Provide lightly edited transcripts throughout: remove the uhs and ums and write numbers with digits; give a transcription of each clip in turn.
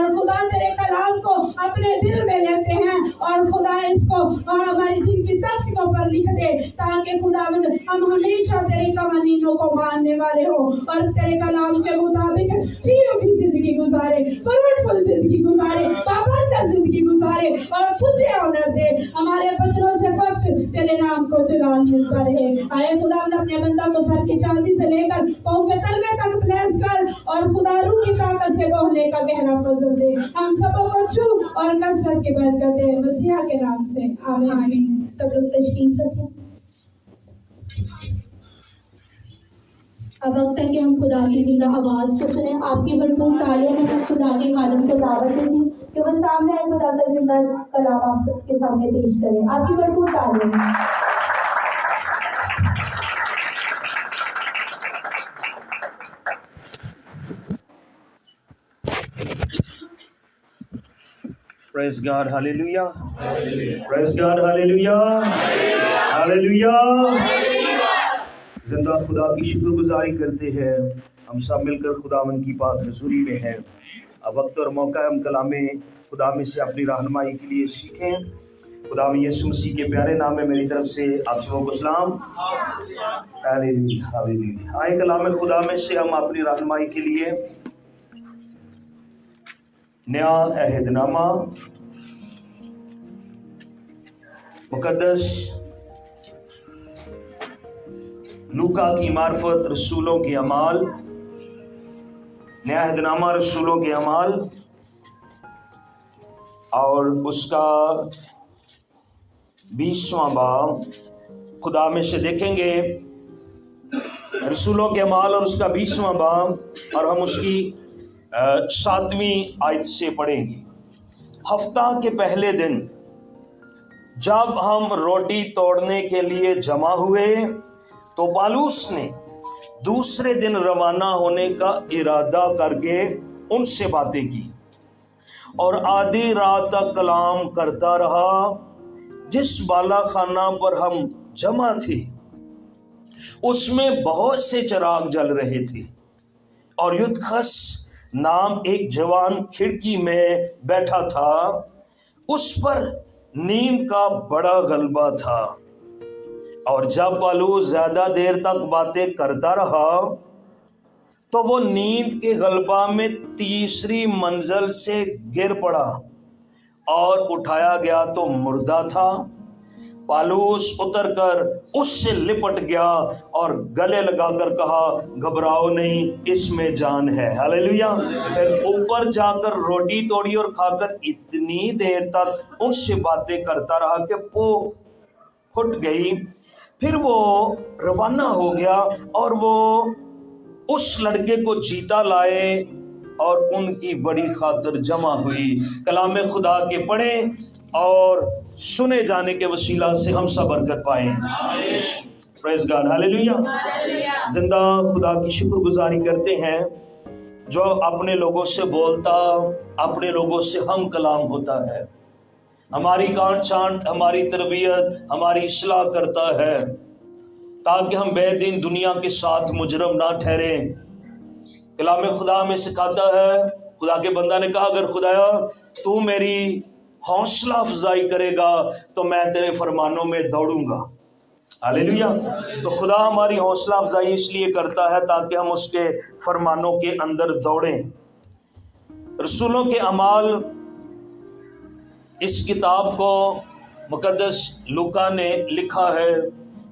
اور خدا تیرے کلام کو اپنے دل میں لیتے ہیں اور خدا اس کو ہماری دل کی تخت کے اوپر لکھ دے تاکہ خداوند ہم ہمیشہ تیرے قوانینوں کو ماننے والے ہو اور تیرے کلام کے مطابق جی اٹھی زندگی گزارے، فروٹفل زندگی گزارے، پابندہ زندگی گزارے اور تجھے آنر دے۔ ہمارے پتھروں سے وقت تیرے نام کو جلال ملتا رہے۔ آئے خداوند اپنے بندہ کو سر کی چاندی سے لے کر پاؤں کے تلوے تک بلیس کر اور خدا روح کی طاقت سے بہنے کا گہرا فضل دے۔ ہم سبوں کو چھو اور کثرت کی برکت دے، مسیح کے نام سے آمین۔ سب لوگ تشریف رکھیں۔ اب وقت ہے کہ ہم خدا کی زندہ آواز کو سنیں۔ آپ کی بھرپور تالیوں میں خدا کے خادم کو دعوت دیتی ہوں کہ وہ سامنے آئے، خدا کا زندہ کلام آپ سب کے سامنے پیش کریں۔ آپ کی بھرپور تالیوں میں۔ Praise God, hallelujah. Praise God, hallelujah. Hallelujah. زندہ خدا کی شکر گزاری کرتے ہیں، ہم سب مل کر خداوند کی پاک حضوری میں ہیں۔ اب وقت اور موقع ہے ہم کلام خدا میں سے اپنی رہنمائی کے لیے سیکھیں۔ خداوند یسوع مسیح کے پیارے نام میں میری طرف سے آپ سبوں کو سلام۔ ہاللیلویہ۔ آئے کلام خدا میں سے ہم اپنی رہنمائی کے لیے نیا عہد نامہ مقدس لوکا کی معرفت رسولوں کے اعمال، نیا عہد نامہ رسولوں کے اعمال اور اس کا 20واں باب خدا میں سے دیکھیں گے۔ رسولوں کے اعمال اور اس کا 20واں باب، اور ہم اس کی 7ویں آیت سے پڑھیں گے۔ ہفتہ کے پہلے دن جب ہم روٹی توڑنے کے لیے جمع ہوئے تو پالوس نے دوسرے دن روانہ ہونے کا ارادہ کر کے ان سے باتیں کی اور آدھی رات تک کلام کرتا رہا۔ جس بالا خانہ پر ہم جمع تھے اس میں بہت سے چراغ جل رہے تھے اور یودخس نام ایک جوان کھڑکی میں بیٹھا تھا، اس پر نیند کا بڑا غلبہ تھا۔ اور جب پالوس زیادہ دیر تک باتیں کرتا رہا تو وہ نیند کے غلبہ میں تیسری منزل سے گر پڑا اور اٹھایا گیا تو مردہ تھا۔ پالوس اتر کر اس سے لپٹ گیا اور گلے لگا کر کہا، گھبراؤ نہیں، اس میں جان ہے۔ ہاللیلویہ۔ پھر اوپر جا کر روٹی توڑی اور کھا کر اتنی دیر تک ان سے باتیں کرتا رہا کہ وہ پھٹ گئی۔ پھر وہ روانہ ہو گیا اور وہ اس لڑکے کو جیتا لائے اور ان کی بڑی خاطر جمع ہوئی۔ کلام خدا کے پڑھیں اور سنے جانے کے وسیلہ سے ہم سب برکت پائیں۔ پریز گاڈ، ہاللیلویہ۔ زندہ خدا کی شکر گزاری کرتے ہیں جو اپنے لوگوں سے بولتا، اپنے لوگوں سے ہم کلام ہوتا ہے، ہماری کانٹ چھانٹ، ہماری تربیت، ہماری اصلاح کرتا ہے تاکہ ہم بے دین دنیا کے ساتھ مجرم نہ ٹھہریں۔ کلام خدا میں سکھاتا ہے، خدا کے بندہ نے کہا، اگر خدایا تو میری حوصلہ افزائی کرے گا تو میں تیرے فرمانوں میں دوڑوں گا۔ ہاللیلویہ۔ تو خدا ہماری حوصلہ افزائی اس لیے کرتا ہے تاکہ ہم اس کے فرمانوں کے اندر دوڑیں۔ رسولوں کے اعمال، اس کتاب کو مقدس لوکا نے لکھا ہے۔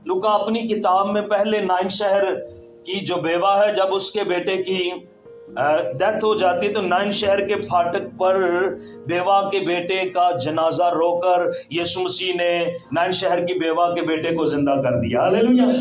لوکا اپنی کتاب میں پہلے نائن شہر کی جو بیوہ ہے، جب اس کے بیٹے کی ڈیتھ ہو جاتی تو نائن شہر کے پھاٹک پر بیوہ کے بیٹے کا جنازہ رو کر یسوع مسیح نے نائن شہر کی بیوہ کے بیٹے کو زندہ کر دیا۔ ہاللیلویہ۔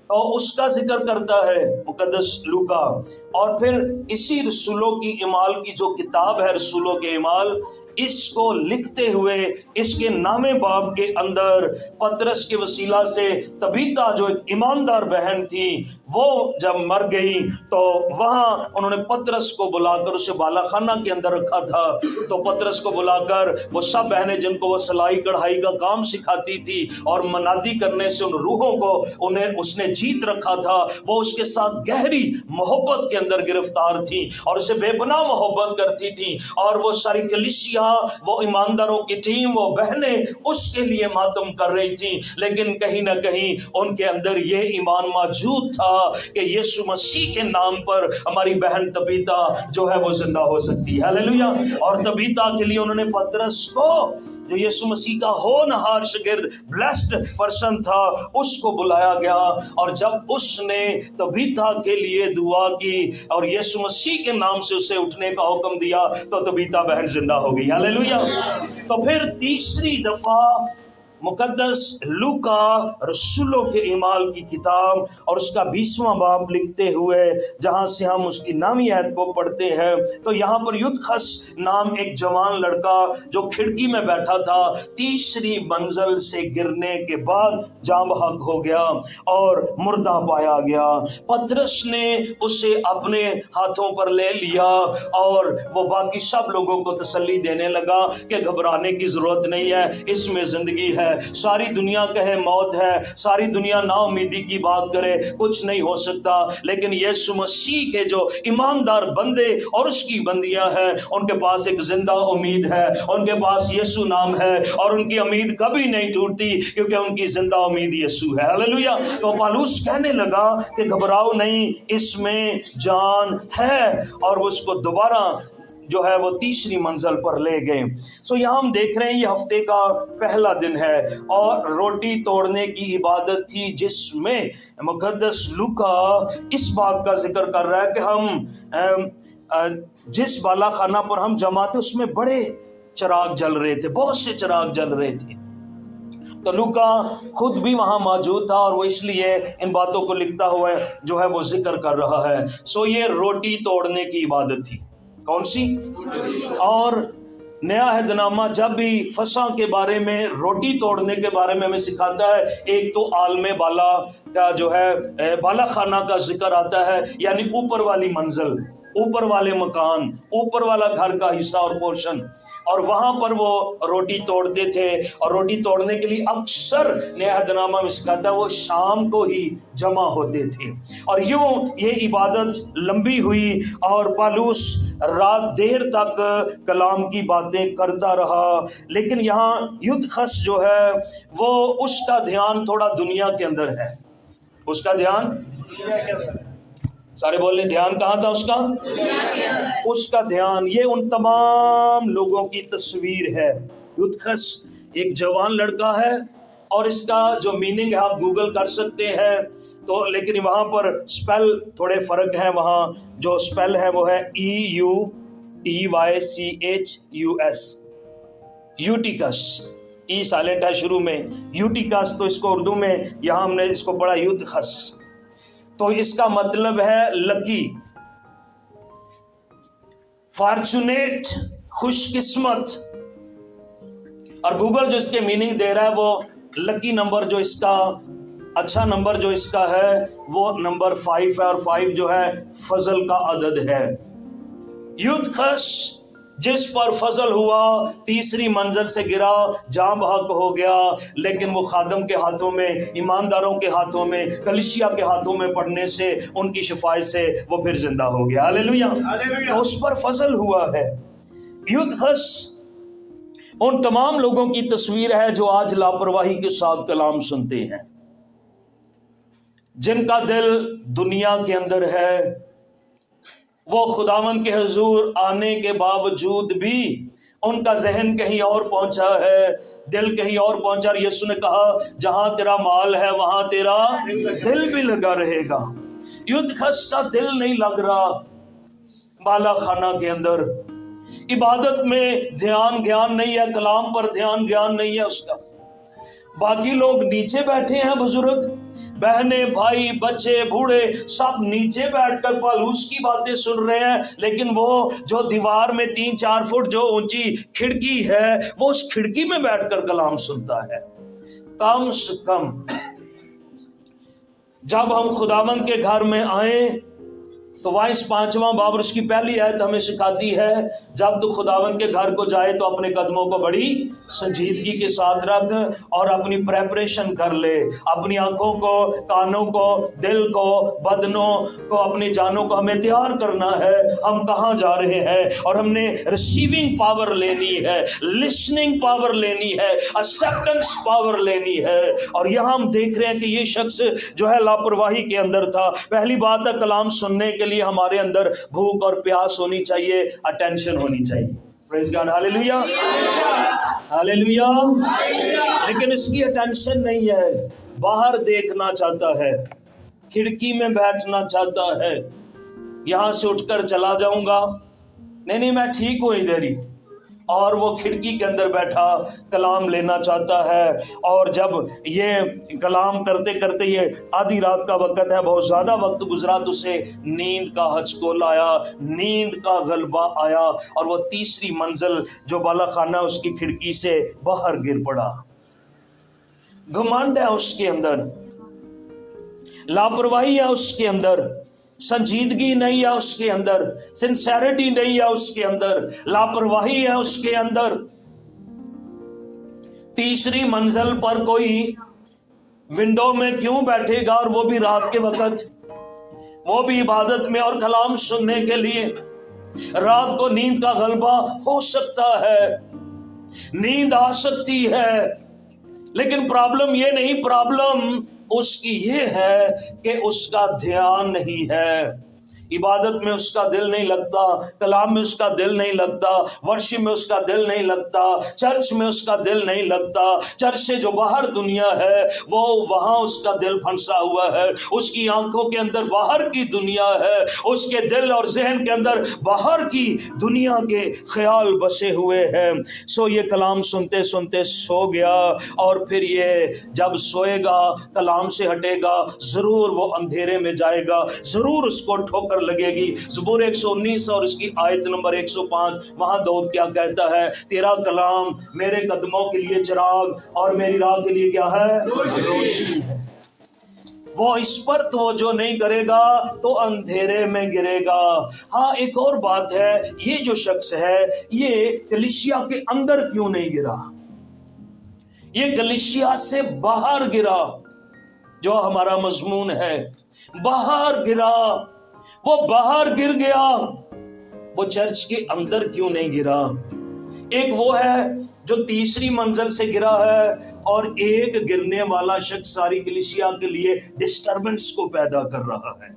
تو اس کا ذکر کرتا ہے مقدس لوکا۔ اور پھر اسی رسولوں کی اعمال کی جو کتاب ہے، رسولوں کے اعمال، इसको लिखते हुए इसके नामे बाब के अंदर पतरस के वसीला से तबीता जो एक ईमानदार बहन थी वो जब मर गई तो वहां उन्होंने पतरस को बुलाकर उसे बालाखाना के अंदर रखा था। तो पतरस को बुलाकर वो सब बहनें जिनको वो सिलाई कढ़ाई का काम सिखाती थी और मनादी करने से उन रूहों को उन्हें उसने जीत रखा था, वो उसके साथ गहरी मोहब्बत के अंदर गिरफ्तार थी और उसे बेपनाह मोहब्बत करती थी। और वो सारी कलीसिया, वो ईमानदारों की टीम, वो बहनें उसके लिए मातम कर रही थी, लेकिन कहीं ना कहीं उनके अंदर ये ईमान मौजूद था कि यीशु मसीह के नाम पर हमारी बहन तबीता जो है वो जिंदा हो सकती है। हालेलुया। और तबीता के लिए उन्होंने पतरस को, जो यीशु मसीह का होनहार शागिर्द, ब्लेस्ड पर्सन था, उसको बुलाया गया। और जब उसने तबीता के लिए दुआ की और यीशु मसीह के नाम से उसे उठने का हुक्म दिया तो तबीता बहन जिंदा हो गई। हालेलुया। तो फिर तीसरी दफा मुकद्दस लूका रसूलों के ईमाल की किताब और उसका 20वां बाब लिखते हुए जहां से हम उसकी नामी आयत को पढ़ते हैं तो यहाँ पर युद्धखस नाम एक जवान लड़का जो खिड़की में बैठा था, तीसरी मंजिल से गिरने के बाद जाँ बहक हो गया और मुर्दा पाया गया। पतरस ने उसे अपने हाथों पर ले लिया और वो बाकी सब लोगों को तसल्ली देने लगा कि घबराने की जरूरत नहीं है, इसमें जिंदगी है। सारी दुनिया कहे मौत है, सारी दुनिया ना उम्मीदी की बात करे, कुछ नहीं हो सकता, लेकिन यीशु मसीह के जो ईमानदार बंदे और उसकी बंदियां हैं उनके पास एक जिंदा उम्मीद है, उनके पास यीशु नाम है और उनकी उम्मीद कभी नहीं टूटती क्योंकि उनकी जिंदा उम्मीद यीशु है। हालेलुया। तो पौलुस कहने लगा कि घबराओ नहीं, इसमें जान है, और उसको दोबारा जो है वो तीसरी मंजिल पर ले गए। सो यहाँ हम देख रहे हैं ये हफ्ते का पहला दिन है और रोटी तोड़ने की इबादत थी जिसमें मुकद्दस लूका इस बात का जिक्र कर रहा है कि हम जिस बालाखाना पर हम जमा थे उसमें बड़े चिराग जल रहे थे, बहुत से चिराग जल रहे थे। तो लूका खुद भी वहां मौजूद था और वो इसलिए इन बातों को लिखता हुआ जो है वो जिक्र कर रहा है। सो ये रोटी तोड़ने की इबादत थी। कौन सी? और नया अहदनामा जब भी फसा के बारे में, रोटी तोड़ने के बारे में हमें सिखाता है, एक तो आलमे बाला का जो है बाला खाना का जिक्र आता है, यानी ऊपर वाली मंजिल, ऊपर वाले मकान, ऊपर वाला घर का हिस्सा और पोर्शन, और वहां पर वो रोटी तोड़ते थे। और रोटी तोड़ने के लिए अक्सर नया अहदनामा में सिखाता है वो शाम को ही जमा होते थे। और यूं ये इबादत लंबी हुई और पौलुस रात देर तक कलाम की बातें करता रहा। लेकिन यहाँ युद्धखस जो है वो उसका ध्यान थोड़ा दुनिया के अंदर है। उसका ध्यान सारे बोले, ध्यान कहाँ था उसका? उसका ध्यान ये उन तमाम लोगों की तस्वीर है। युद्धखस एक जवान लड़का है और इसका जो मीनिंग है आप गूगल कर सकते हैं तो, लेकिन वहां पर स्पेल थोड़े फर्क है। वहां जो स्पेल है वो है EUTYCHUS, यूटिकस, ई साइलेंट है शुरू में, यूटिकस। तो इसको उर्दू में यहां हमने इसको पढ़ा युद्धखस, तो इसका मतलब है लकी, फॉर्चुनेट, खुशकिस्मत। और गूगल जो इसके मीनिंग दे रहा है वो लकी नंबर, जो इसका अच्छा नंबर जो इसका है वो नंबर 5 है और 5 जो है फजल का अदद है। युद्धखस जिस पर फजल हुआ, तीसरी मंजिल से गिरा, जाँ बहक हो गया, लेकिन वो खादम के हाथों में, ईमानदारों के हाथों में, कलीसिया के हाथों में पड़ने से, उनकी शिफायत से वो फिर जिंदा हो गया। हालेलुया। तो उस पर फजल हुआ है। युद्धखस उन तमाम लोगों की तस्वीर है जो आज लापरवाही के साथ कलाम सुनते हैं, जिनका दिल दुनिया के अंदर है। वो खुदावन के हुजूर आने के बावजूद भी उनका जहन कहीं और पहुंचा है, दिल कहीं और पहुंचा। यीशु ने कहा जहां तेरा माल है वहां तेरा दिल भी लगा रहेगा। युद्धखस का दिल नहीं लग रहा बाला खाना के अंदर, इबादत में ध्यान ज्ञान नहीं है, कलाम पर ध्यान ज्ञान नहीं है उसका। बाकी लोग नीचे बैठे हैं, बुजुर्ग, बहनें, भाई, बच्चे, बूढ़े सब नीचे बैठकर पौलुस की बातें सुन रहे हैं, लेकिन वो जो दीवार में 3-4 फुट जो ऊंची खिड़की है, वो उस खिड़की में बैठकर कलाम सुनता है। कम से कम जब हम खुदावंद के घर में आए तो वाइस 5वां बाब उसकी पहली आयत हमें सिखाती है, जब तू खुदावंद के घर को जाए तो अपने कदमों को बड़ी संजीदगी के साथ रख और अपनी प्रेपरेशन कर ले, अपनी आंखों को, कानों को, दिल को, बदनों को, अपनी जानों को हमें तैयार करना है। हम कहाँ जा रहे हैं और हमने रिसीविंग पावर लेनी है, लिसनिंग पावर लेनी है, एक्सेप्टेंस पावर लेनी है। और यहाँ हम देख रहे हैं कि ये शख्स जो है लापरवाही के अंदर था। पहली बात है, कलाम सुनने के लिए हमारे अंदर भूख और प्यास होनी चाहिए, अटेंशन होनी चाहिए। Praise God, hallelujah, hallelujah. लेकिन इसकी अटेंशन नहीं है, बाहर देखना चाहता है, खिड़की में बैठना चाहता है, यहां से उठकर चला जाऊंगा, नहीं मैं ठीक हूं इधर ही। और वो खिड़की के अंदर बैठा कलाम लेना चाहता है। और जब ये कलाम करते करते ये आधी रात का वक्त है, बहुत ज़्यादा वक्त गुजरा, तो उसे नींद का हचकोल आया, नींद का गलबा आया और वो तीसरी मंजिल जो बालाखाना उसकी खिड़की से बाहर गिर पड़ा। घमंड है उसके अंदर, लापरवाही है उसके अंदर, संजीदगी नहीं है उसके अंदर, सिंसेरिटी नहीं है उसके अंदर, लापरवाही है उसके अंदर। तीसरी मंजिल पर कोई विंडो में क्यों बैठेगा, और वो भी रात के वक्त, वो भी इबादत में और कलाम सुनने के लिए। रात को नींद का गलबा हो सकता है, नींद आ सकती है, लेकिन प्रॉब्लम ये नहीं, प्रॉब्लम उसकी ये है कि उसका ध्यान नहीं है, इबादत में उसका दिल नहीं लगता, कलाम में उसका दिल नहीं लगता, वर्शिप में उसका दिल नहीं लगता, चर्च में उसका दिल नहीं लगता। चर्च से जो बाहर दुनिया है वो वहां उसका दिल फंसा हुआ है, उसकी आंखों के अंदर बाहर की दुनिया है, उसके दिल और जहन के अंदर बाहर की दुनिया के ख्याल बसे हुए हैं। सो ये कलाम सुनते सुनते सो गया, और फिर ये जब सोएगा, कलाम से हटेगा, जरूर वो अंधेरे में जाएगा, जरूर उसको ठोकर लगेगी। ज़बूर 119 और इसकी आयत नंबर 105, वहां दाऊद क्या कहता है, तेरा कलाम मेरे कदमों के लिए चिराग और मेरी राह के लिए क्या है, रोशनी है। वो इस पर तवज्जो नहीं करेगा तो अंधेरे में गिरेगा। हाँ, एक और बात है, ये जो शख्स है ये कलीसिया के अंदर क्यों नहीं गिरा, ये कलीसिया से बाहर गिरा। जो हमारा मजमून है, बाहर गिरा, वो बाहर गिर गया, वो चर्च के अंदर क्यों नहीं गिरा। एक वो है जो तीसरी मंजिल से गिरा है, और एक गिरने वाला शख्स सारी कलीसिया के लिए डिस्टरबेंस को पैदा कर रहा है।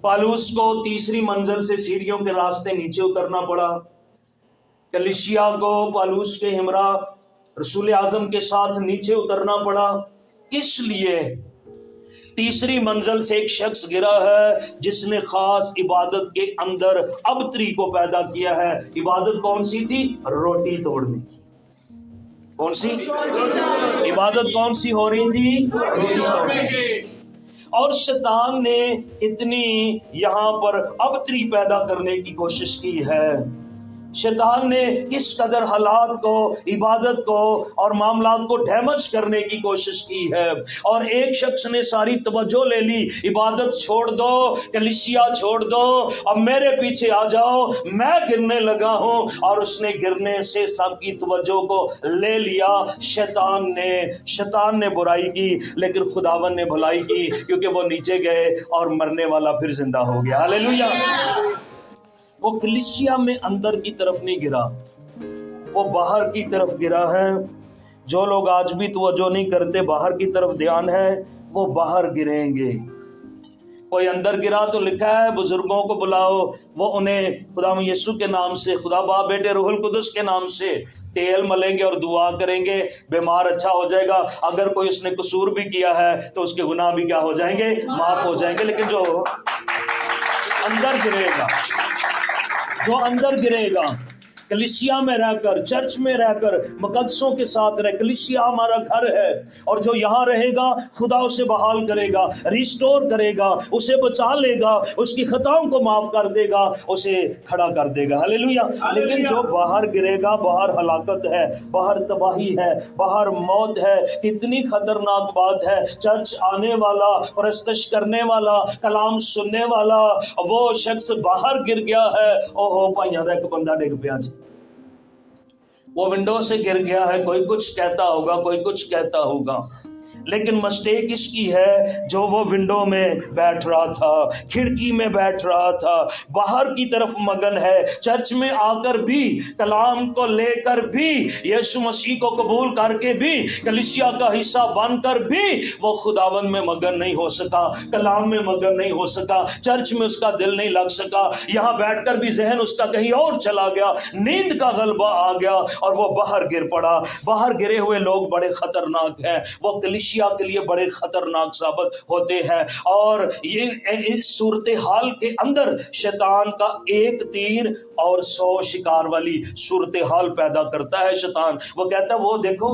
पौलुस को तीसरी मंजिल से सीढ़ियों के रास्ते नीचे उतरना पड़ा, कलीसिया को पौलुस के हमरा रसूल आजम के साथ नीचे उतरना पड़ा। किस लिए? तीसरी मंजिल से एक शख्स गिरा है जिसने खास इबादत के अंदर अबतरी को पैदा किया है। इबादत कौन सी थी? रोटी तोड़ने की। कौन सी इबादत कौन सी हो रही थी? रोटी तोड़ने की। और शैतान ने इतनी यहां पर अबतरी पैदा करने की कोशिश की है। शैतान ने किस कदर हालात को, इबादत को और मामलात को डैमेज करने की कोशिश की है। और एक शख्स ने सारी तवज्जो ले ली, इबादत छोड़ दो, कलीसिया छोड़ दो, अब मेरे पीछे आ जाओ, मैं गिरने लगा हूं। और उसने गिरने से सबकी तवज्जो को ले लिया। शैतान ने बुराई की, लेकिन खुदावन ने भलाई की, क्योंकि वो नीचे गए और मरने वाला फिर जिंदा हो गया। हालेलुया। वो कलीसिया में अंदर की तरफ नहीं गिरा, वो बाहर की तरफ गिरा है। जो लोग आज भी तवज्जो नहीं करते, बाहर की तरफ ध्यान है, वो बाहर गिरेंगे। कोई अंदर गिरा तो लिखा है बुजुर्गों को बुलाओ, वो उन्हें खुदा यीशु के नाम से, खुदा बाप बेटे रूहुल कुदस के नाम से तेल मलेंगे और दुआ करेंगे, बीमार अच्छा हो जाएगा। अगर कोई उसने कसूर भी किया है तो उसके गुनाह भी क्या हो जाएंगे? माफ हो जाएंगे। लेकिन जो अंदर गिरेगा, कलीसिया में रहकर, चर्च में रहकर मुकद्दसों के साथ रहे। कलीसिया हमारा घर है और जो यहाँ रहेगा खुदा उसे बहाल करेगा, रिस्टोर करेगा, उसे बचा लेगा, उसकी खताओं को माफ कर देगा, उसे खड़ा कर देगा। हालेलुया। लेकिन जो बाहर गिरेगा, बाहर हलाकत है, बाहर तबाही है, बाहर मौत है। कितनी खतरनाक बात है। चर्च आने वाला, परस्तश करने वाला, कलाम सुनने वाला वो शख्स बाहर गिर गया है। ओहो भाइयों दा एक बंदा डिग पिया जी, वो विंडो से गिर गया है। कोई कुछ कहता होगा, कोई कुछ कहता होगा, लेकिन मिस्टेक इसकी है जो वो विंडो में बैठ रहा था, खिड़की में बैठ रहा था, बाहर की तरफ मगन है। चर्च में आकर भी, कलाम को लेकर भी, यीशु मसीह को कबूल करके भी, कलीसिया का हिस्सा बनकर भी वो खुदावन में मगन नहीं हो सका, कलाम में मगन नहीं हो सका, चर्च में उसका दिल नहीं लग सका। यहाँ बैठकर भी जहन उसका कहीं और चला गया, नींद का गलबा आ गया और वो बाहर गिर पड़ा। बाहर गिरे हुए लोग बड़े खतरनाक हैं, वो कलीसिया के लिए बड़े खतरनाक साबित होते हैं। और ये इस सूरत हाल के अंदर शैतान का एक तीर और 100 शिकार वाली सूरत हाल पैदा करता है शैतान। वो कहता है, वो देखो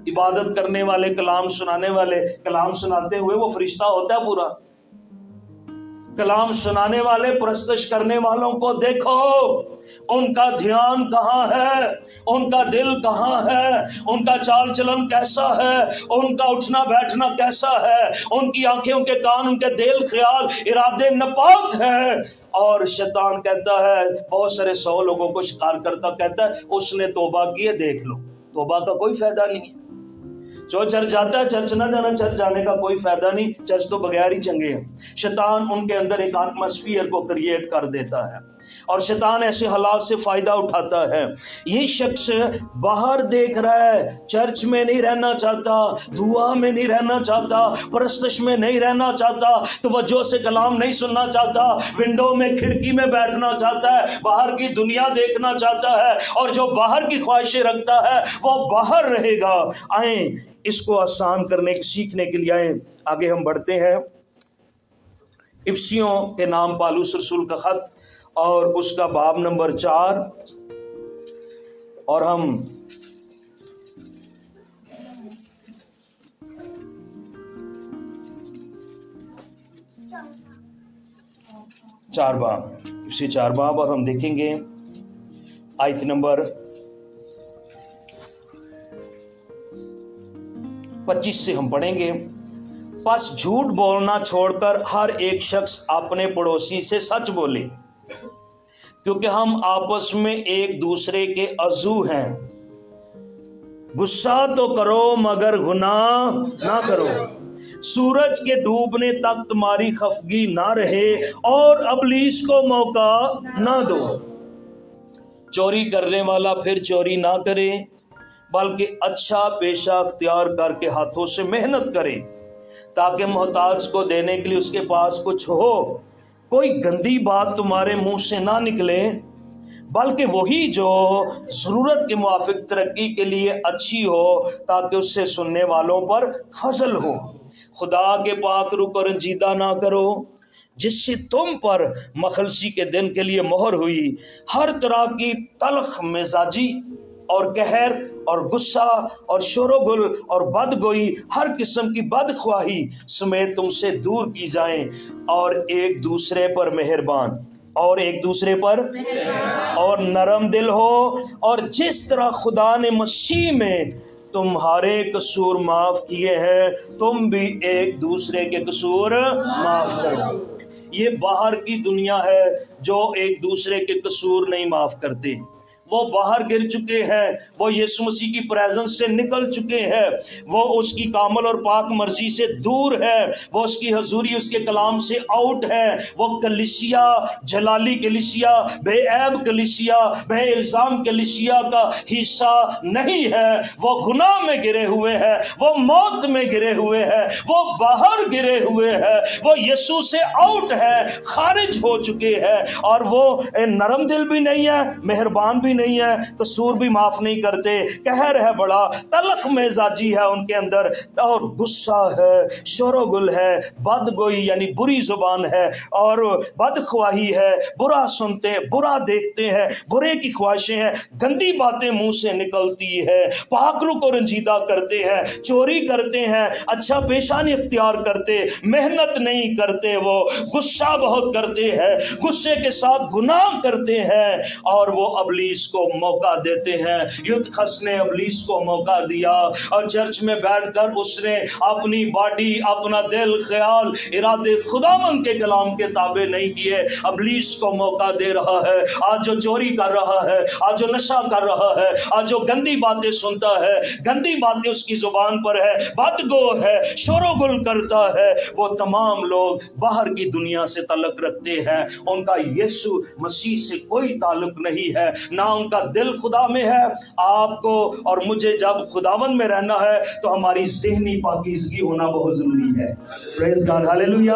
इबादत करने वाले, कलाम सुनाने वाले, कलाम सुनाते हुए वो फरिश्ता होता है पूरा। कलाम सुनाने वाले, प्रस्तश करने वालों को देखो, उनका ध्यान कहाँ है, उनका दिल कहाँ है, उनका चाल चलन कैसा है, उनका उठना बैठना कैसा है, उनकी आंखें, उनके कान, उनके दिल, ख्याल, इरादे नापाक है। और शैतान कहता है, बहुत सारे 100 लोगों को शिकार करता, कहता है उसने तौबा की है, देख लो। तौबा का कोई फायदा नहीं है। जो चर्च जाता है, चर्च ना जाना, चर्च जाने का कोई फायदा नहीं, चर्च तो बगैर ही चंगे हैं। शैतान उनके अंदर एक एटमॉस्फेयर को क्रिएट कर देता है और शैतान ऐसे हालात से फायदा उठाता है। ये शख्स बाहर देख रहा है, चर्च में नहीं रहना चाहता, दुआ में नहीं रहना चाहता, परस्तश में नहीं रहना चाहता, तवज्जो से कलाम नहीं सुनना चाहता, विंडो में, खिड़की में बैठना चाहता है, बाहर की दुनिया देखना चाहता है। और जो बाहर की ख्वाहिशें रखता है वो बाहर रहेगा। आए इसको आसान करने, सीखने के लिए आए आगे हम बढ़ते हैं। इफिसियों के नाम पौलुस रसूल का खत और उसका बाब नंबर 4, और हम चार बाब, इसे 4 बाब, और हम देखेंगे आयत नंबर 25 से हम पढ़ेंगे। बस झूठ बोलना छोड़कर हर एक शख्स अपने पड़ोसी से सच बोले, क्योंकि हम आपस में एक दूसरे के अज़ू हैं। गुस्सा तो करो मगर गुनाह ना करो। सूरज के डूबने तक तुम्हारी खफगी ना रहे और इब्लीस को मौका ना दो। चोरी करने वाला फिर चोरी ना करे, बल्कि अच्छा पेशा अख्तियार करके हाथों से मेहनत करे, ताकि मोहताज को देने के लिए उसके पास कुछ हो। कोई गंदी बात तुम्हारे मुंह से ना निकले, बल्कि वही जो जरूरत के मुआफिक तरक्की के लिए अच्छी हो, ताकि उससे सुनने वालों पर फजल हो। खुदा के पाक रूह को रंजीदा ना करो, जिससे तुम पर मखलसी के दिन के लिए मोहर हुई। हर तरह की तल्ख मिजाजी और कहर और गुस्सा और शोरगुल और बदगोई, हर किस्म की बदख्वाही समेत तुमसे दूर की जाए, और एक दूसरे पर मेहरबान, और एक दूसरे पर और नरम दिल हो। और जिस तरह खुदा ने मसीह में तुम्हारे कसूर माफ किए हैं, तुम भी एक दूसरे के कसूर माफ करो। ये बाहर की दुनिया है जो एक दूसरे के कसूर नहीं माफ करते। वो बाहर गिर चुके हैं, वो यीशु मसीह की प्रेजेंस से निकल चुके हैं, वो उसकी कामल और पाक मर्जी से दूर है, वो उसकी हजूरी, उसके कलाम से आउट है। वो कलीसिया, जलाली कलीसिया, बेऐब कलीसिया, बे इल्जाम कलीसिया का हिस्सा नहीं है। वो गुनाह में गिरे हुए हैं, वो मौत में गिरे हुए हैं, वो बाहर गिरे हुए हैं, वो यीशु से आउट है, खारिज हो चुके हैं। और वो नरम दिल भी नहीं है, मेहरबान भी नहीं है, कसूर भी माफ नहीं करते, कहर है बड़ा, तलख मिजाजी है उनके अंदर, और गुस्सा है, शोरगुल है, बदगोई यानी बुरी जुबान है, और बदख्वाही है, बुरा सुनते हैं, बुरा देखते हैं, बुरे की ख्वाहिशें हैं, गंदी बातें मुंह से निकलती है, पाखरू को रंजीदा करते हैं, चोरी करते हैं, अच्छा पेशा नहीं इख्तियार करते, मेहनत नहीं करते, वो गुस्सा बहुत करते हैं, गुस्से के साथ गुनाह करते हैं, और वो अबलीस को मौका देते हैं। युद्धखस ने अबलीस को मौका दिया और चर्च में बैठकर उसने अपनी बॉडी, अपना दिल, ख्याल, इरादे खुदावंद के कलाम के ताबे नहीं किए, अबलीस को मौका दे रहा है। आज जो चोरी कर रहा है, आज जो नशा कर रहा है, आज जो गंदी बातें सुनता है, गंदी बातें उसकी जुबान पर है, बदगो है, शोरगुल करता है, वो तमाम लोग बाहर की दुनिया से ताल्लुक रखते हैं, उनका यीशु मसीह से कोई ताल्लुक नहीं है, ना उनका दिल खुदा में है। आपको और मुझे जब खुदावंद में रहना है तो हमारी ज़हनी पाकीज़गी होना बहुत ज़रूरी है। Praise God, hallelujah.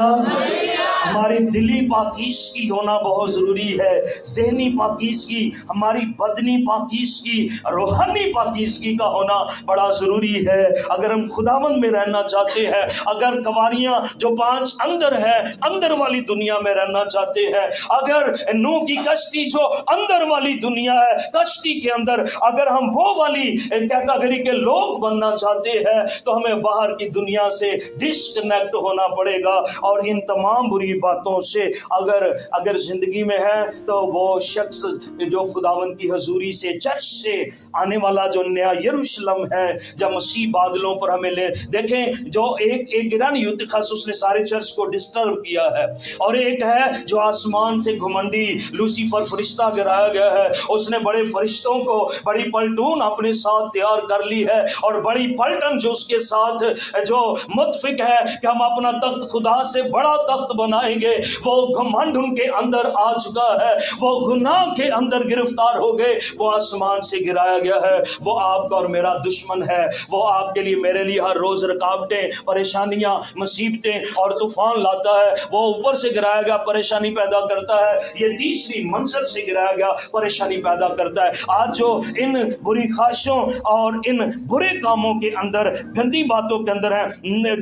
हमारी दिली पाकीज़गी होना बहुत ज़रूरी है, ज़हनी पाकीज़गी, हमारी बदनी पाकीज़गी, रूहानी पाकीज़गी का होना बड़ा ज़रूरी है। अगर हम खुदावंद में रहना चाहते हैं, अगर कवारियाँ जो 5 अंदर है, अंदर वाली दुनिया में रहना चाहते हैं, अगर नूह की कश्ती जो अंदर वाली दुनिया है, कश्ती के अंदर अगर हम वो वाली कैटेगरी के लोग बनना चाहते हैं, तो हमें बाहर की दुनिया से डिस्कनेक्ट होना पड़ेगा। और इन तमाम बुरी बातों से अगर जिंदगी में है तो वो शख्स जो खुदावंद की हजूरी से, चर्च से आने वाला जो नया यरूशलेम है, जब मसीह बादलों पर हमें ले देखें, जो एक गिरान युद्धखस उसने सारे चर्च को डिस्टर्ब किया है, और एक है जो आसमान से घुमंडी लूसीफर फरिश्ता गिराया गया है, उसने बड़े फरिश्तों को, बड़ी पलटून अपने साथ तैयार कर ली है, और बड़ी पलटन जो उसके साथ जो मुतफिक है कि हम अपना तख्त खुदा से बड़ा तख्त बनाएंगे, वो घमंड उनके अंदर आ चुका है, वो गुनाह के अंदर गिरफ्तार हो गए, वो आसमान से गिराया गया है, वो आपका और मेरा दुश्मन है, वो आपके लिए, मेरे लिए हर रोज रुकावटें, परेशानियां, मुसीबतें और तूफान लाता है, वो ऊपर से गिराया गया परेशानी पैदा करता है, ये तीसरी मंजिल से गिराया गया परेशानी पैदा करता है। आज जो इन बुरी ख्वाहिशों और इन बुरे कामों के अंदर, गंदी बातों के अंदर है,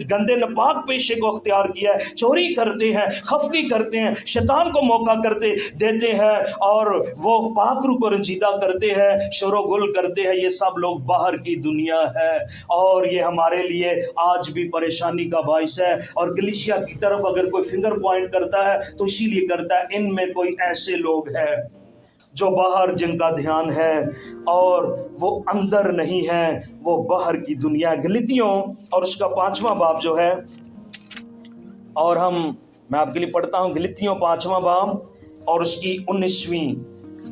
गंदे नापाक पेशे को अख्तियार किया है, चोरी करते हैं, खफगी करते हैं, शैतान को मौका करते देते हैं, और वो पाकरू को रंजीदा करते हैं, शोरगुल करते हैं, ये सब लोग बाहर की दुनिया है, और ये हमारे लिए आज भी परेशानी का बाइस है। और कलीसिया की तरफ अगर कोई फिंगर पॉइंट करता है तो इसीलिए करता है, इनमें कोई ऐसे लोग हैं जो बाहर, जिनका ध्यान है और वो अंदर नहीं है, वो बाहर की दुनिया। गलीतियों और उसका 5वां बाब जो है, और मैं आपके लिए पढ़ता हूं गलीतियों 5वां बाब और उसकी 19वीं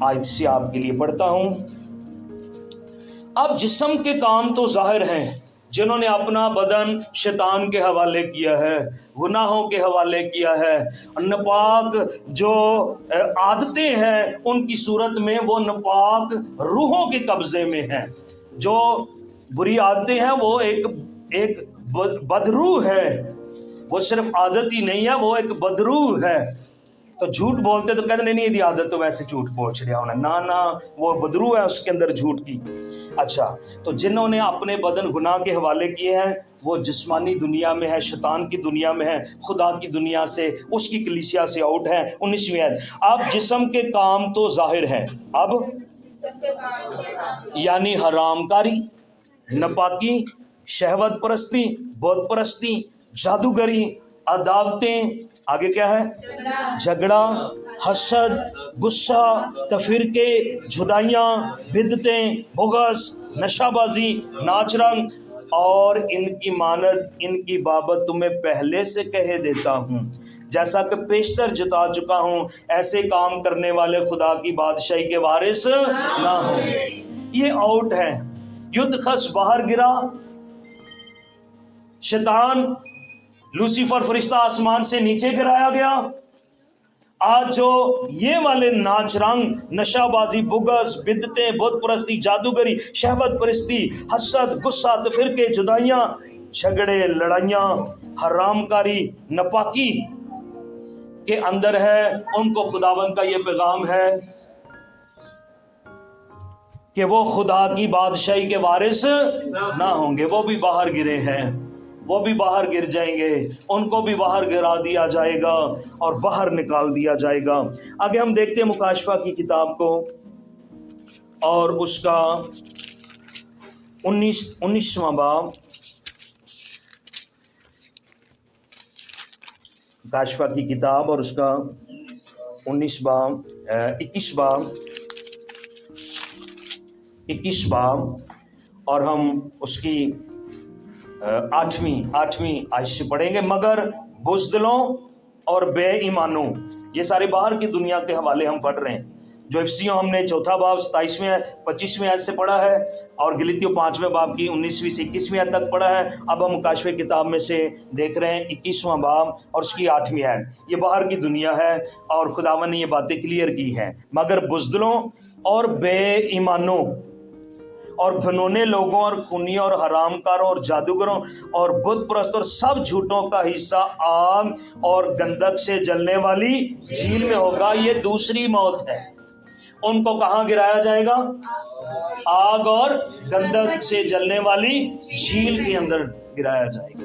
आयत से आपके लिए पढ़ता हूं। अब जिस्म के काम तो जाहिर हैं, जिन्होंने अपना बदन शैतान के हवाले किया है, गुनाहों के हवाले किया है, नापाक जो आदतें हैं उनकी सूरत में वो नापाक रूहों के कब्जे में हैं। जो बुरी आदतें हैं वो एक बदरूह है, वो सिर्फ आदत ही नहीं है, वो एक बदरूह है। तो झूठ बोलते तो कहते नहीं यदि आदत तो वैसे झूठ बोल छड़िया होना, ना वो बदरू है उसके अंदर झूठ की। अच्छा, तो जिन्होंने अपने बदन गुनाह के हवाले किए हैं वो जिस्मानी दुनिया में है, शैतान की दुनिया में है, खुदा की दुनिया से, उसकी कलीसिया से आउट है। 19वीं आयत, अब जिस्म के काम तो जाहिर है, अब यानी हरामकारी, नापाकी, शहवत परस्ती, बुत परस्ती, जादूगरी, अदावतें, आगे क्या है, झगड़ा, हसद, गुस्सा, तफरीके, जुदाइयाँ, बिदतें, बुग़्ज़, नशाबाजी, नाच रंग, और इनकी मानद, इनकी बाबत तुम्हें पहले से कहे देता हूँ, जैसा कि पेशतर जता चुका हूँ, ऐसे काम करने वाले खुदा की बादशाही के वारिस ना हो। ये आउट है। युद्धखस बाहर गिरा, शैतान लूसीफर फरिश्ता आसमान से नीचे गिराया गया। आज जो ये वाले नाच रंग, नशाबाजी, बुग़्ज़, बिदतें, बुत परस्ती, जादूगरी, शहवत परस्ती, हसद, गुस्सा, तफरीके, जुदाइयाँ, झगड़े, लड़ाइयाँ, हरामकारी, नापाकी के अंदर है, उनको खुदावंद का ये पैगाम है, कि वो खुदा की बादशाही के वारिस ना होंगे। वो भी बाहर गिरे हैं, वो भी बाहर गिर जाएंगे, उनको भी बाहर गिरा दिया जाएगा और बाहर निकाल दिया जाएगा। आगे हम देखते हैं मुकाशफा की किताब को और उसका 19वां बाब। मुकाशफा की किताब और उसका 21 बाब और हम उसकी 8वीं आयत से पढ़ेंगे। मगर बुज़दिलों और बेईमानों, ये सारे बाहर की दुनिया के हवाले हम पढ़ रहे हैं। जो इफिसियों हमने 4 बाब 25वीं आयत से पढ़ा है और गलातियों 5वें बाब की 19वीं से 21वीं आयत तक पढ़ा है। अब हम मुकाशफे किताब में से देख रहे हैं 21वां बाब और उसकी 8वीं आयत। ये बाहर की दुनिया है और खुदावन ने ये बातें क्लियर की हैं। मगर बुज़दिलों और बेईमानों और घिनौने लोगों और खूनियों और हरामकारों और जादूगरों और बुत परस्त और सब झूठों का हिस्सा आग और गंधक से जलने वाली झील में होगा। ये दूसरी मौत है। उनको कहाँ गिराया जाएगा? आग और गंधक से जलने वाली झील के अंदर गिराया जाएगा।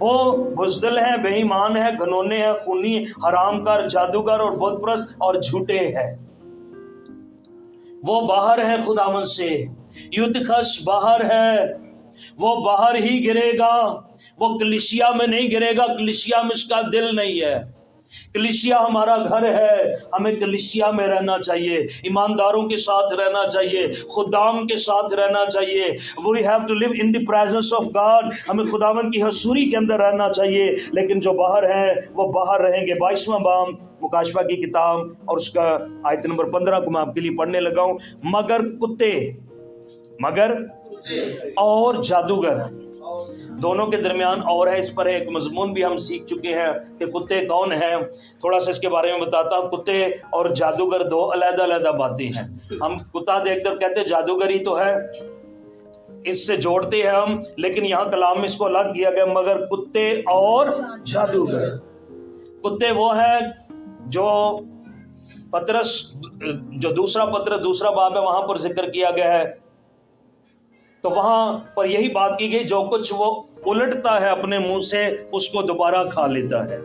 वो बुज़दिल है, बेईमान है, घिनौने है, खूनी, हरामकार, जादूगर और बुत परस्त और झूठे हैं। वो बाहर है खुदावन से, युद्धखस बाहर है, वो बाहर ही गिरेगा। वो कलीसिया में नहीं गिरेगा, कलीसिया में उसका दिल नहीं है। कलीसिया हमारा घर है, हमें कलीसिया में रहना चाहिए, ईमानदारों के साथ रहना चाहिए, खुदाम के साथ रहना चाहिए। We have to live in the presence of God, हमें खुदावन की हजूरी के अंदर रहना चाहिए। लेकिन जो बाहर है वो बाहर रहेंगे। 22वां बाब मुकाशफा की किताब और उसका आयत नंबर 15 को मैं आपके लिए पढ़ने लगा हूं। मगर और जादूगर, दोनों के दरमियान और है। इस पर एक मजमून भी हम सीख चुके हैं कि कुत्ते कौन हैं। थोड़ा सा इसके बारे में बताता हूँ। कुत्ते और जादूगर दो अलग-अलग बातें हैं। हम कुत्ता देखकर कहते जादूगर ही तो है, इससे जोड़ते हैं हम, लेकिन यहाँ कलाम में इसको अलग किया गया। मगर कुत्ते और जादूगर, कुत्ते वो है जो पतरस, जो दूसरा बाब है वहां पर जिक्र किया गया है, तो वहां पर यही बात की गई, जो कुछ वो उलटता है अपने मुंह से उसको दोबारा खा लेता है।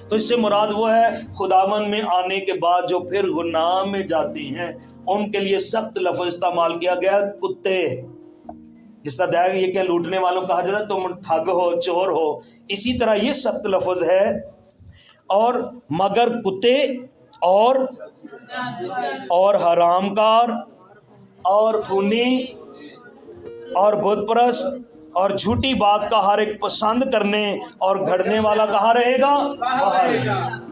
तो इससे मुराद वो है खुदावन में आने के बाद जो फिर गुनाह में जाते हैं उनके लिए सख्त लफ्ज इस्तेमाल किया गया, कुत्ते। जिस तरह ये क्या लूटने वालों कहा जाता है तुम ठग हो, चोर हो, इसी तरह ये सख्त लफ्ज है। और मगर कुत्ते और हरामकार और खूनी और बुत परस्त और झूठी बात का हर एक पसंद करने और घड़ने वाला कहाँ रहेगा? बाहर।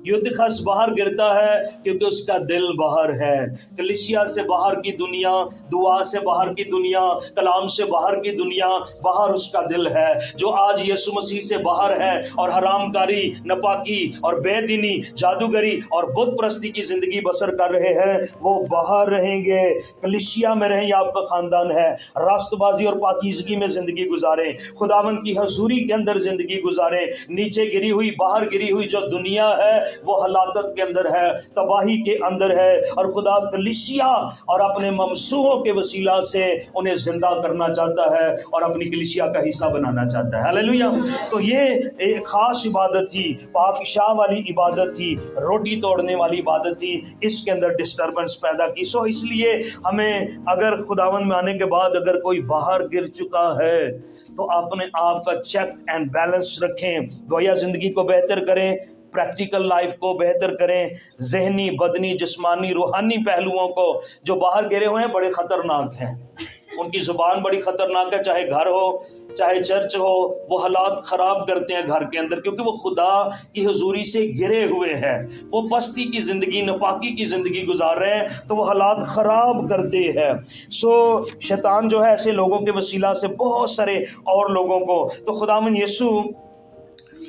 युद्धखस बाहर गिरता है क्योंकि उसका दिल बाहर है। कलीसिया से बाहर की दुनिया, दुआ से बाहर की दुनिया, कलाम से बाहर की दुनिया, बाहर उसका दिल है। जो आज यीशु मसीह से बाहर है और हरामकारी, नपाकी और बेदीनी, जादूगरी और बुत परस्ती की जिंदगी बसर कर रहे हैं, वो बाहर रहेंगे। कलीसिया में रहें, आपका खानदान है, रास्तबाजी और पाकीज़गी में जिंदगी गुजारें, खुदावन की हजूरी के अंदर जिंदगी गुजारें। नीचे गिरी हुई, बाहर गिरी हुई जो दुनिया है वो हलाकत के अंदर है, तबाही के अंदर है, और खुदा कलीसिया और अपने ममसूहों के वसीला से उन्हें जिंदा करना चाहता है और अपनी कलीसिया का हिस्सा बनाना चाहता है। हालेलुया। तो ये एक खास इबादत थी, पाकशाह वाली इबादत थी, रोटी तोड़ने वाली इबादत थी। इसके अंदर डिस्टर्बेंस पैदा की। सो इसलिए हमें, अगर खुदावन में आने के बाद अगर कोई बाहर गिर चुका है तो अपने आप का चेक एंड बैलेंस रखें, गोया जिंदगी को बेहतर करें, प्रैक्टिकल लाइफ को बेहतर करें, जहनी, बदनी, जिस्मानी, रूहानी पहलुओं को। जो बाहर गिरे हुए हैं बड़े खतरनाक हैं, उनकी जुबान बड़ी खतरनाक है, चाहे घर हो चाहे चर्च हो, वो हालात खराब करते हैं घर के अंदर, क्योंकि वो खुदा की हुजूरी से गिरे हुए हैं। वो पस्ती की जिंदगी, नपाकी की जिंदगी गुजार रहे हैं, तो वो हालात खराब करते हैं। सो शैतान जो है ऐसे लोगों के वसीला से बहुत सारे और लोगों को, तो खुदावन यीशु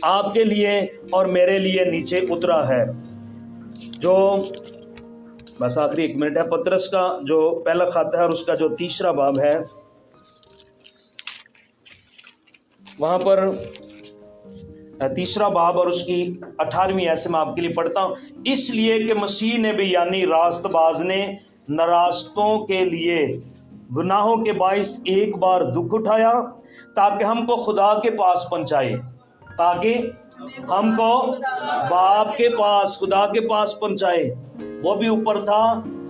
आपके लिए और मेरे लिए नीचे उतरा है। जो बस आखिरी 1 मिनट है, पतरस का जो पहला खाता है और उसका जो 3रा बाब है, वहां पर 3रा बाब और उसकी 18वीं ऐसे मैं आपके लिए पढ़ता हूं। इसलिए कि मसीह ने भी, यानी रास्तबाज ने, नाराजतों के लिए गुनाहों के बाइस एक बार दुख उठाया ताकि हमको खुदा के पास पहुंचाए, ताकि हमको बाप के पास, खुदा के पास पहुंचाए। वो भी ऊपर था,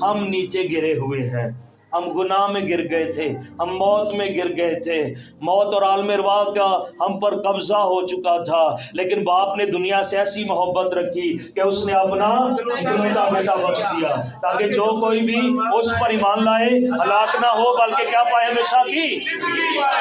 हम नीचे गिरे हुए हैं, हम गुनाह में गिर गए थे, हम मौत में गिर गए थे, मौत और आलम अरवाह का हम पर कब्जा हो चुका था। लेकिन बाप ने दुनिया से ऐसी मोहब्बत रखी कि उसने अपना इकलौता बेटा बख्श दिया, ताकि जो कोई भी उस पर ईमान लाए हलाक ना हो बल्कि क्या पाए, हमेशा की।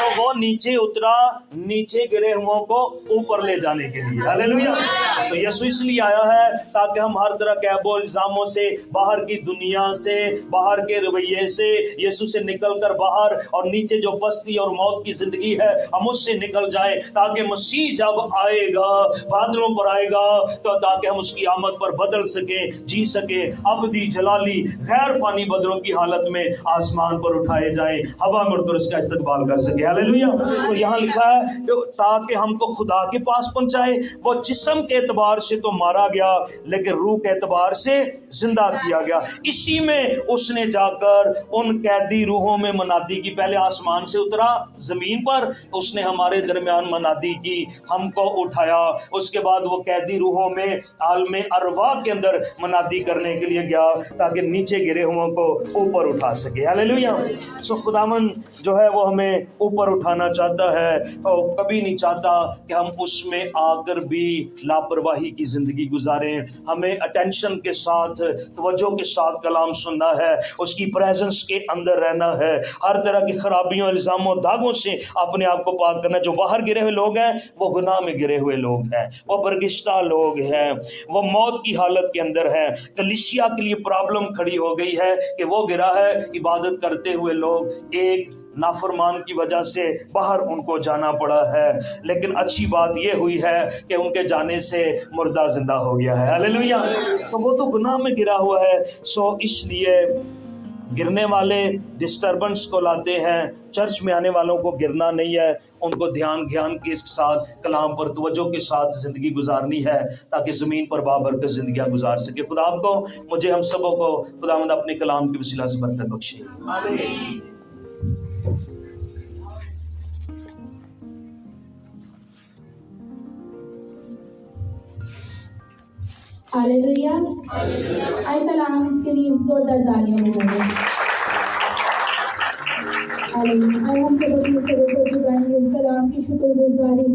तो वो नीचे उतरा, नीचे गिरे हुओं को ऊपर ले जाने के लिए। हालेलुया। तो यीशु इसलिए आया है ताकि हम हर तरह के ऐबो इल्जामों से, बाहर की दुनिया से, बाहर के रवैये से, यीशु से निकलकर बाहर और नीचे जो पस्ती और मौत की जिंदगी है, हम उससे निकल जाएं, ताकि मसीह जब आएगा, बादलों पर आएगा, तो ताकि हम उसकी आमद पर बदल सके, जी सके, अबदी जलाली गैर फानी बदलों की हालत में आसमान पर उठाए जाएं, हवा में उड़कर उसका इस्तकबाल कर सके। हालेलुया। तो यहाँ लिखा है कि ताकि हमको खुदा के पास पहुंचाए। वो जिस्म के एतबार से तो मारा गया, लेकिन रूह के एतबार से जिंदा किया गया। इसी में उसने जाकर उन कैदी रूहों में मनादी की, पहले आसमान से उतरा जमीन पर, उसने हमारे दरमियान मनादी की, हमको उठाया। उसके बाद वो कैदी रूहों में आलम अरवाह के अंदर मनादी करने के लिए गया, ताकि नीचे गिरे हुओं को ऊपर उठा सके। हालेलुया। सो खुदावन जो है वो हमें ऊपर उठाना चाहता है, और कभी नहीं चाहता कि हम उसमें आकर भी लापरवाही की जिंदगी गुजारें। हमें अटेंशन के साथ, तवज्जो के साथ कलाम सुनना है, उसकी प्रेजेंस के अंदर रहना है, हर तरह की खराबियों, इल्जामों, दागों से अपने आप को पाक करना। जो बाहर गिरे हुए लोग हैं वो गुनाह में गिरे हुए लोग हैं, वो बरगिश्ता लोग हैं, वो मौत की हालत के अंदर हैं। कलीसिया के लिए प्रॉब्लम खड़ी हो गई है कि वो गिरा है, इबादत करते हुए लोग एक नाफरमान की वजह से बाहर उनको जाना पड़ा है। लेकिन अच्छी बात यह हुई है कि उनके जाने से मुर्दा जिंदा हो गया है। हालेलुया। तो वो तो गुनाह में गिरा हुआ है। सो इसलिए गिरने वाले डिस्टर्बेंस को लाते हैं, चर्च में आने वालों को गिरना नहीं है, उनको ध्यान ज्ञान के साथ, कलाम पर तवज्जो के साथ ज़िंदगी गुजारनी है, ताकि ज़मीन पर बाबरकत ज़िंदगियाँ गुजार सके। खुदा आपको, मुझे, हम सबों को खुदावंद अपने कलाम की वसीला से बरकत बख्शे। आमीन। हालेलुया। आए कलाम के लिए जोरदार तालियां बजाएं। हालेलुया। आए हम सब अपने सरों को झुकाएंगे, कलाम की शुक्रगुजारी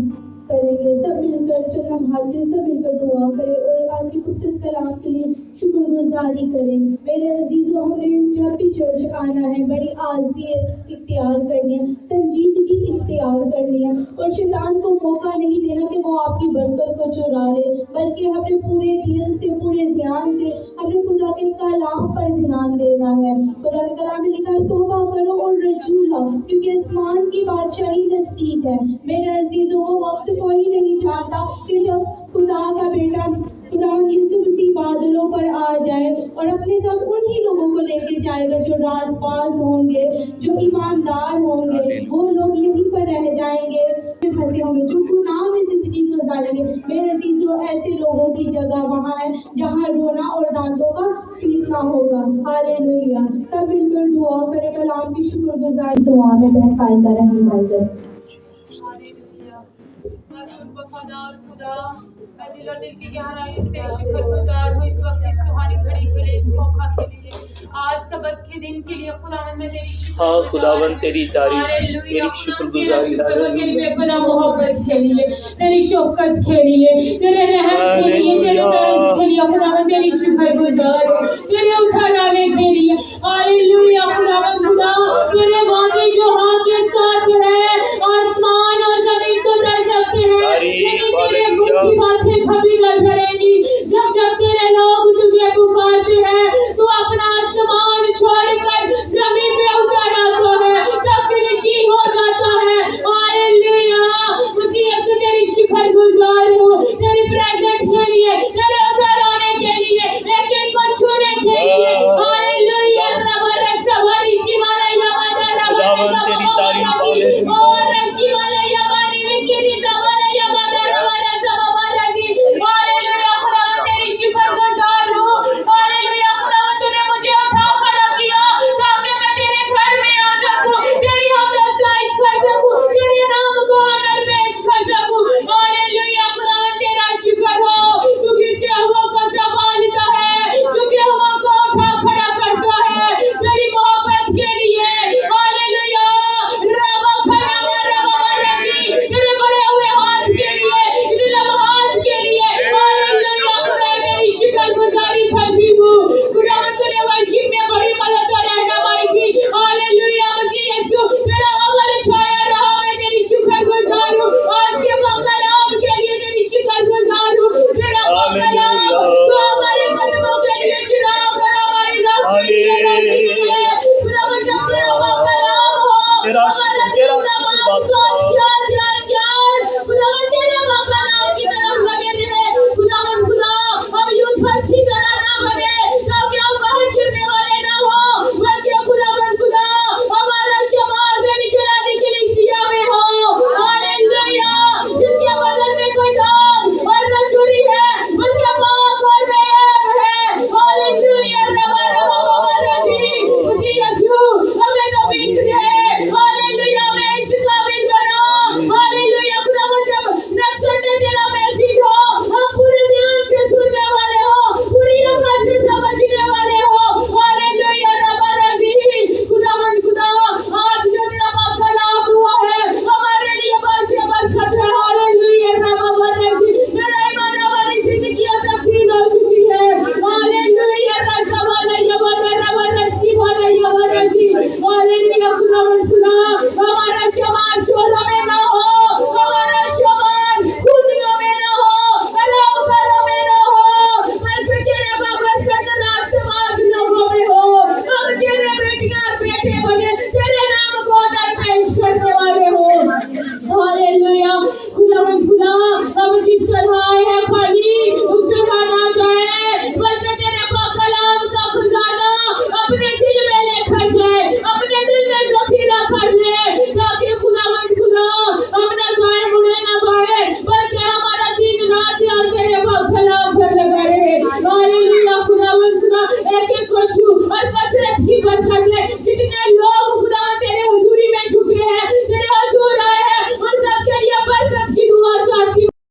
करेंगे, सब मिलकर चंद लम्हात के सब मिलकर दुआ करें और आज की खूबसूरत कलाम के लिए शुक्रगुजारी करें। मेरे अजीजों, हमने जब भी चर्च आना है बड़ी आजियत इख्तियार करनी है, संजीदगी इख्तियार करनी है, और शैतान को मौका नहीं देना कि वो आपकी बरकत को चुरा ले, बल्कि हमें पूरे दिल से, पूरे ध्यान से हमें खुदा के कलाम पर ध्यान देना है। खुदा के कलाम में लिखा है, तौबा करो और रजू लाओ, क्योंकि आसमान की बादशाही नजदीक है। मेरे अजीजों, वो वक्त कोई नहीं जानता कि जब खुदा का बेटा खुदा यीशु मसीह बादलों पर आ जाए और अपने साथ उन्हीं लोगों को लेके जाएगा जो राज़बाज होंगे, जो ईमानदार होंगे। वो लोग यहीं पर रह जाएंगे, फंसे होंगे, जो गुनाह में जिंदगी गुजारेंगे। मेरे अजीजों, ऐसे लोगों की जगह वहाँ है जहाँ रोना और दांतों का पीसना होगा। हालेलुया। सब मिलकर दुआ करें, कलाम की शुक्रगुजारी दुआ में बहन फायदा रही। वफादार खुदा, मैं दिल और दिल की गहराई से शुक्रगुजार हूँ इस वक्त, इस सुहानी घड़ी के लिए, इस मौका के लिए, आज सबक के दिन के लिए। खुदावन मैं तेरी हाँ खुदावन तेरी तारीफ, तेरी शुक्रगुजारी, तेरी बेपनाह मोहब्बत के लिए, तेरी शफकत के लिए, तेरे रहम के लिए, तेरे दर्द के लिए खुदावन तेरी शुक्रगुजार हूँ, तेरे उठार आने के लिए। हालेलुया। खुदावन खुदा, तेरे वादे जो हाँ के साथ है, आसमान और जमीन तो डर सकते हैं, लेकिन तेरे मुख की बातें कभी न डरेंगी। जब जब तेरे लोग तुझे पुकारते हैं, तो अपना आसमान छोड़कर जमीन पे उतर आता है, तब नशी हो जाता है। हालेलुया। मुझे यीशु तेरी शुक्रगुजार हूँ, तेरी प्रेजेंट के लिए, तेरे उतर आने के लिए, एक एक को छूने के लिए। हालेलुया। बेटे बने तेरे नाम को दरपेश करने वाले हो। हालेलुया। खुदा हम जिस तरह आए हैं खाली उस तरह ना जाए, बल्कि तेरे पाक कलाम का खजाना अपने दिल में लेकर जाए, अपने दिल में ज़खीरा कर ले, ताकि खुदा हम ना जाए मुड़े ना पाए, बल्कि हमारा दिन रात ध्यान तेरे पाक कलाम पर लगा रहे। हालेलुया। खुदा एक एक को छू और कसरत की बरकत दे। जितने लोग